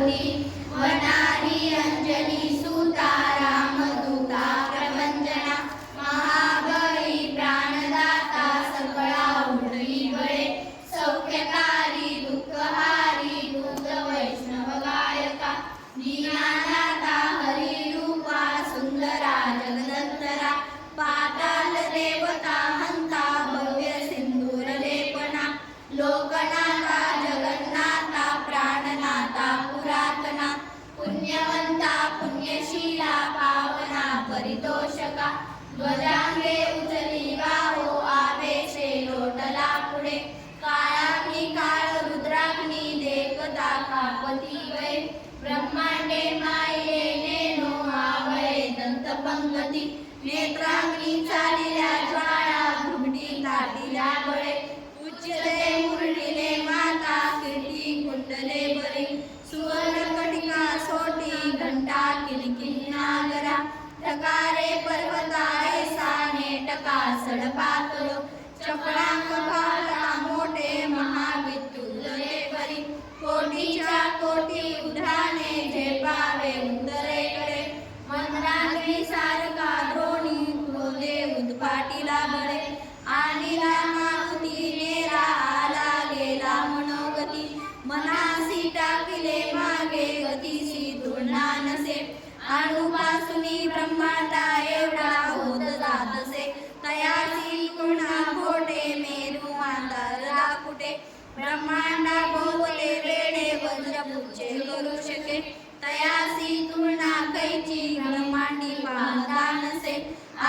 होती वनारी अंजनी सुता रामदूता प्रभंजना महाबळी प्राणदाता सकळा उठली बळे सौख्यकारी दुःखहारी दूत वैष्णव गायका दीनानाथा हरिरूपा सुंदरा जगदंतरा पाताल देवता हंता भव्य सिंदूर लेपना लोकनाथा जगन्नाथा प्राणनाथा पुरातना पुण्यवंता पुण्यशीला पावना परितोषका ध्वजांगे उचली गावो आवेशे लोटला पुढे काळाग्नी काळ रुद्राग्नी देखता कापती वै ब्रह्मांडे माये नेनो आवळे दंतपंगती नेत्राग्नी चालिल्या ज्वाळा घुमटी ताटिल्या बळे उच्चते मुरळीले माता कीर्ती कुंडले बरी सुवर्ण कटिका सोटी घंटा किलकिली नागरा टकारे पर्वता ऐसा नेटका सडपातलो चपळांग भाला मोठे महाविद्युल्ले बरी कोटीच्या कोटी उधाने झेपावे उत्तरेकडे मनरांगी सारखा द्रोणी क्रोधे उद्पाटीला बळे आलीला मारुती नेरा आला गेला मनोगती मनासी टाकिले मागे गतीसी तुलना नसे अणुपासूनी ब्रह्मांडा एवढा होत जातसे तयासी पुन्हा खोटे मेरू माता कुठे ब्रह्मांडा भोवते वेडे वज्रपुच्छे करू शके तयासी तुलना कैची ब्रह्मांडी पाहता नसे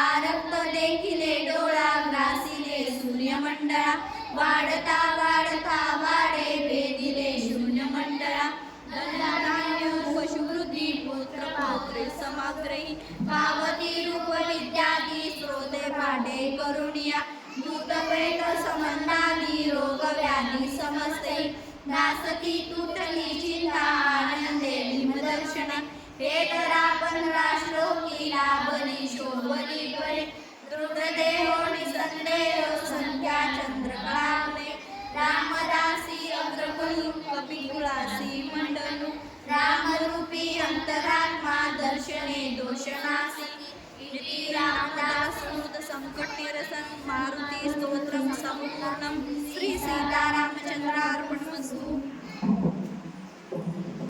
आरक्त देखिले डोळा ग्रासिले सूर्यमंडळा वाढता वाढता वाढे भेदिले शून्यमंडळा धनधान्य पशुवृद्धी पुत्र पौत्रे समाग्रही पावती रूप विद्यादी स्रोते भाडे करुणिया भूतप्रेत संबंधादी रोग व्याधी समस्ते नासती तुटली चिंता आनंदे भीमदर्शना हे धरा 15 श्लोकी लाभली शोभली बळे दृढदेहो निसंदेह संख्या चंद्रकळावले रामदासी अग्रकुलू कपिकुलासी मंडलू रामरूपी अंतरात्मा दर्शने दोषनासी इति रामदास सुत संकट निरसन मारुती स्तोत्रम संपूर्णम श्री सीतारामचंद्रार्पणमस्तु।